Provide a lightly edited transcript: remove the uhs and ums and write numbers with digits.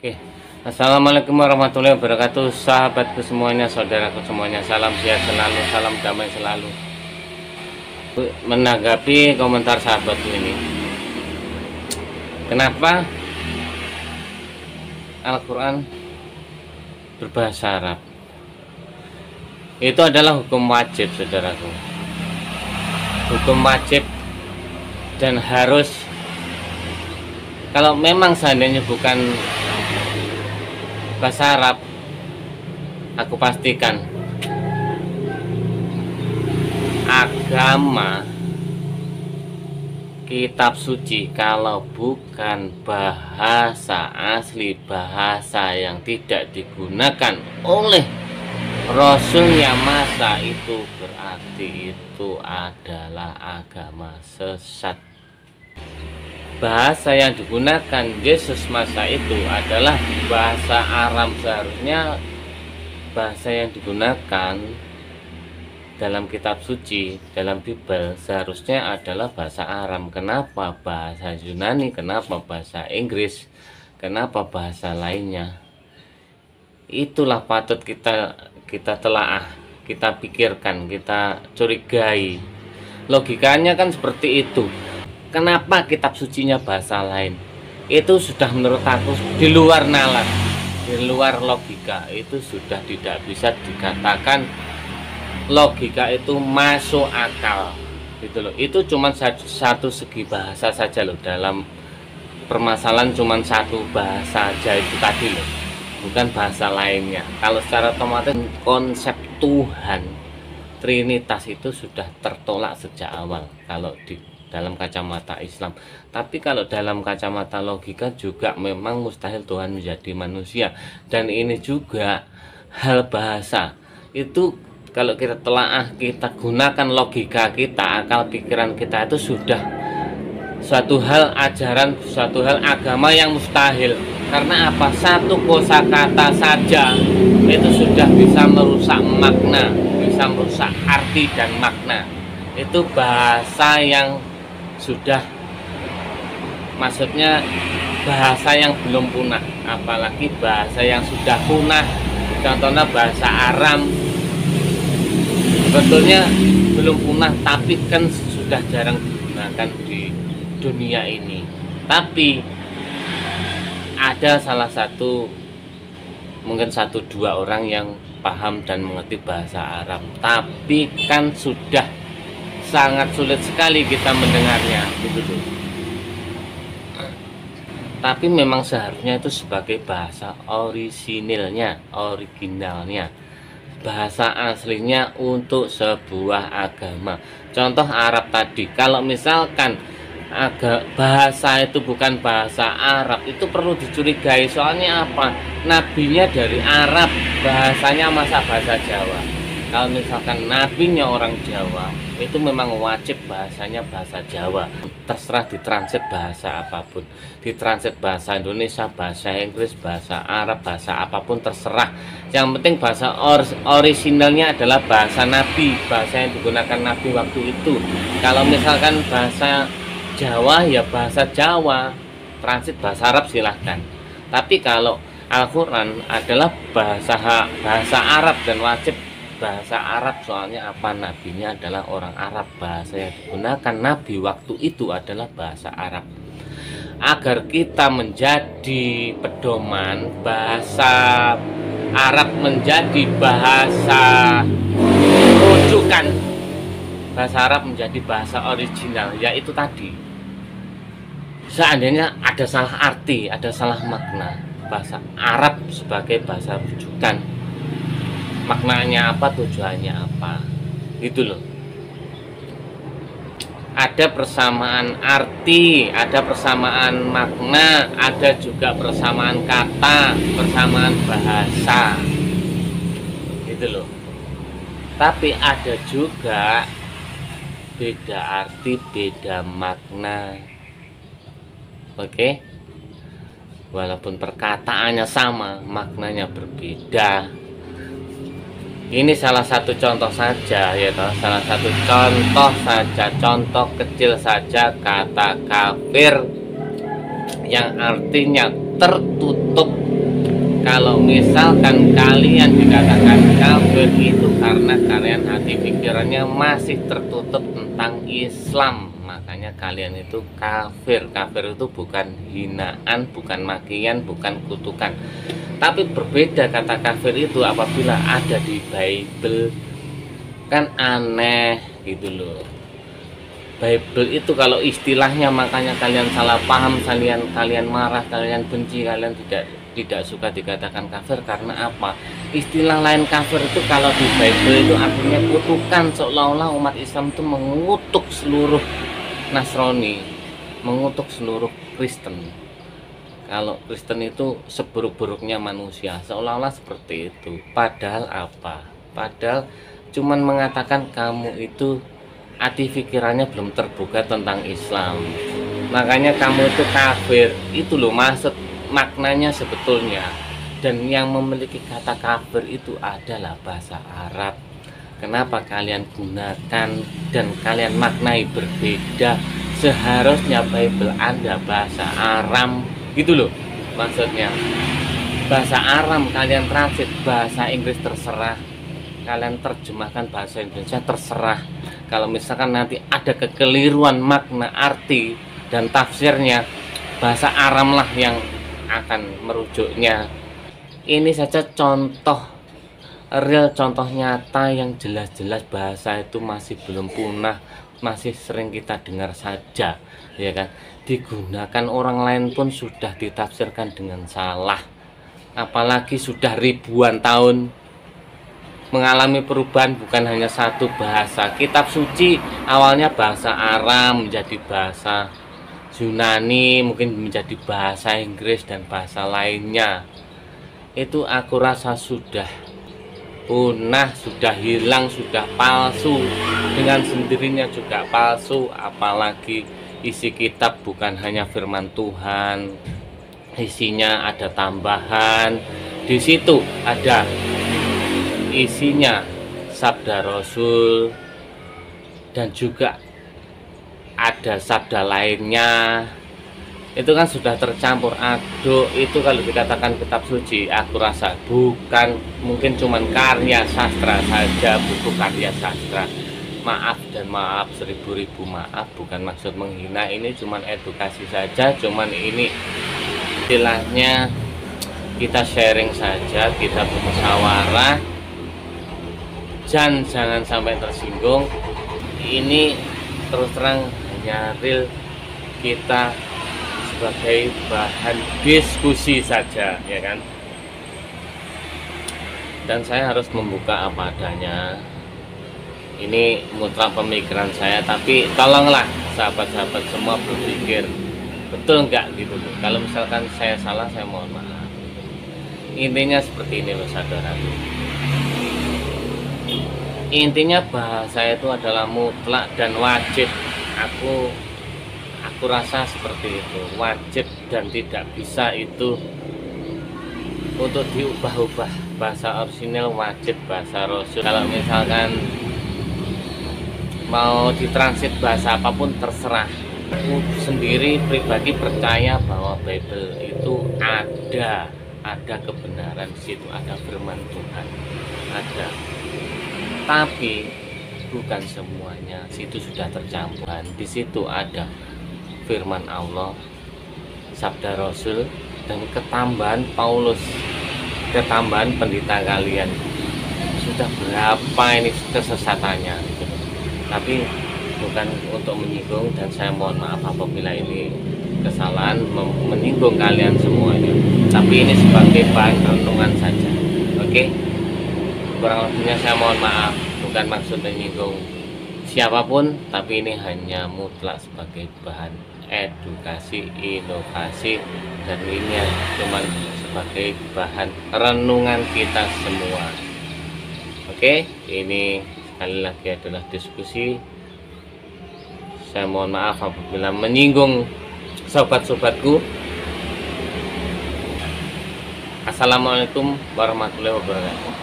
Oke, assalamualaikum warahmatullahi wabarakatuh, sahabatku semuanya, saudaraku semuanya, salam sehat selalu, salam damai selalu. Menanggapi komentar sahabatku ini, kenapa Al-Quran berbahasa Arab? Itu adalah hukum wajib, saudaraku. Hukum wajib dan harus. Kalau memang seandainya bukan bahasa Arab, aku pastikan agama kitab suci kalau bukan bahasa asli, bahasa yang tidak digunakan oleh Rasulnya, masa itu berarti itu adalah agama sesat. Bahasa yang digunakan Yesus masa itu adalah bahasa Aram. Seharusnya bahasa yang digunakan dalam kitab suci, dalam Bible, seharusnya adalah bahasa Aram. Kenapa bahasa Yunani? Kenapa bahasa Inggris? Kenapa bahasa lainnya? Itulah patut kita telaah, kita pikirkan, kita curigai. Logikanya kan seperti itu. Kenapa kitab sucinya bahasa lain? Itu sudah menurut aku di luar nalar, di luar logika. Itu sudah tidak bisa dikatakan logika itu masuk akal, gitu loh. Itu cuma satu segi bahasa saja loh, dalam permasalahan cuma satu bahasa aja itu tadi loh, bukan bahasa lainnya. Kalau secara otomatis konsep Tuhan Trinitas itu sudah tertolak sejak awal kalau di dalam kacamata Islam. Tapi kalau dalam kacamata logika juga memang mustahil Tuhan menjadi manusia. Dan ini juga hal bahasa itu, kalau kita telaah, kita gunakan logika kita, akal pikiran kita, itu sudah suatu hal ajaran, suatu hal agama yang mustahil. Karena apa? Satu kosakata saja itu sudah bisa merusak makna, bisa merusak arti dan makna. Itu bahasa yang sudah, maksudnya bahasa yang belum punah, apalagi bahasa yang sudah punah. Contohnya bahasa Aram, sebetulnya belum punah, tapi kan sudah jarang digunakan di dunia ini. Tapi ada salah satu, mungkin 1-2 orang yang paham dan mengerti bahasa Arab, tapi kan sudah sangat sulit sekali kita mendengarnya, gitu tuh. Tapi memang seharusnya itu sebagai bahasa originalnya, bahasa aslinya untuk sebuah agama. Contoh Arab tadi, kalau misalkan bahasa itu bukan bahasa Arab, itu perlu dicurigai. Soalnya apa? Nabinya dari Arab, bahasanya masa bahasa Jawa. Kalau misalkan nabinya orang Jawa, itu memang wajib bahasanya bahasa Jawa. Terserah ditransit bahasa apapun, ditransit bahasa Indonesia, bahasa Inggris, bahasa Arab, bahasa apapun terserah. Yang penting bahasa originalnya adalah bahasa nabi, bahasa yang digunakan nabi waktu itu. Kalau misalkan bahasa Jawa, ya bahasa Jawa, transit bahasa Arab silahkan. Tapi kalau Al-Quran adalah bahasa Arab dan wajib bahasa Arab. Soalnya apa? Nabinya adalah orang Arab, bahasa yang digunakan nabi waktu itu adalah bahasa Arab. Agar kita menjadi pedoman, bahasa Arab menjadi bahasa rujukan, bahasa Arab menjadi bahasa original, yaitu tadi, seandainya ada salah arti, ada salah makna, bahasa Arab sebagai bahasa rujukan, maknanya apa, tujuannya apa, gitu loh. Ada persamaan arti, ada persamaan makna, ada juga persamaan kata, persamaan bahasa, gitu loh. Tapi ada juga beda arti, beda makna. Oke? Walaupun perkataannya sama, maknanya berbeda. Ini salah satu contoh saja, ya toh, salah satu contoh saja, contoh kecil saja, kata kafir yang artinya tertutup Kalau misalkan kalian dikatakan kafir itu karena kalian hati pikirannya masih tertutup tentang Islam, makanya kalian itu kafir. Kafir itu bukan hinaan, bukan makian, bukan kutukan. Tapi berbeda kata kafir itu apabila ada di Bible. Kan aneh gitu loh. Bible itu kalau istilahnya, makanya kalian salah paham, kalian marah, kalian benci, kalian tidak suka dikatakan kafir karena apa? Istilah lain kafir itu kalau di Bible itu artinya kutukan, seolah-olah umat Islam itu mengutuk seluruh Nasrani, mengutuk seluruh Kristen. Kalau Kristen itu seburuk-buruknya manusia, seolah-olah seperti itu. Padahal apa? Padahal cuman mengatakan kamu itu hati pikirannya belum terbuka tentang Islam, makanya kamu itu kafir. Itu loh maksud maknanya sebetulnya. Dan yang memiliki kata kafir itu adalah bahasa Arab. Kenapa kalian gunakan dan kalian maknai berbeda? Seharusnya Bible Anda bahasa Aram gitu loh maksudnya. Bahasa Aram kalian transit, bahasa Inggris terserah, kalian terjemahkan bahasa Indonesia terserah. Kalau misalkan nanti ada kekeliruan makna, arti, dan tafsirnya, bahasa Aram lah yang akan merujuknya. Ini saja contoh real, contoh nyata yang jelas-jelas bahasa itu masih belum punah, masih sering kita dengar saja, ya kan? Digunakan orang lain pun sudah ditafsirkan dengan salah, apalagi sudah ribuan tahun mengalami perubahan. Bukan hanya satu bahasa. Kitab suci awalnya bahasa Aram menjadi bahasa Yunani, mungkin menjadi bahasa Inggris dan bahasa lainnya. Itu aku rasa sudah punah, sudah hilang, sudah palsu. Dengan sendirinya juga palsu, apalagi isi kitab bukan hanya firman Tuhan, isinya ada tambahan. Di situ ada isinya sabda Rasul dan juga ada sabda lainnya. Itu kan sudah tercampur aduk. Itu kalau dikatakan kitab suci, aku rasa bukan, mungkin cuman karya sastra saja, buku karya sastra. Maaf dan maaf, seribu-ribu maaf, bukan maksud menghina, ini cuman edukasi saja, cuman ini istilahnya kita sharing saja, kita bermusyawarah. Jangan sampai tersinggung. Ini terus terang hanya real, kita sebagai bahan diskusi saja, ya kan? Dan saya harus membuka apa adanya. Ini mutlak pemikiran saya, tapi tolonglah sahabat-sahabat semua berpikir betul nggak gitu loh. Kalau misalkan saya salah, saya mohon maaf. Intinya seperti ini loh saudara. Intinya bahasa itu adalah mutlak dan wajib. Aku rasa seperti itu, wajib dan tidak bisa itu untuk diubah-ubah. Bahasa orisinal wajib, bahasa Rasul. Kalau misalkan mau ditransit bahasa apapun terserah. Aku sendiri pribadi percaya bahwa Bible itu ada kebenaran di situ, ada firman Tuhan, ada. Tapi bukan semuanya, situ sudah tercampur. Di situ ada firman Allah, sabda Rasul, dan ketambahan Paulus, ketambahan pendeta kalian. Sudah berapa ini kesesatannya gitu. Tapi bukan untuk menyinggung, dan saya mohon maaf apabila ini kesalahan menyinggung kalian semuanya. Tapi ini sebagai bahan renungan saja. Oke? Kurang lebihnya saya mohon maaf, bukan maksud menyinggung siapapun, tapi ini hanya mutlak sebagai bahan edukasi, inovasi, dan ini cuma sebagai bahan renungan kita semua. Oke, ini sekali lagi adalah diskusi. Saya mohon maaf apabila menyinggung sobat-sobatku. Assalamualaikum warahmatullahi wabarakatuh.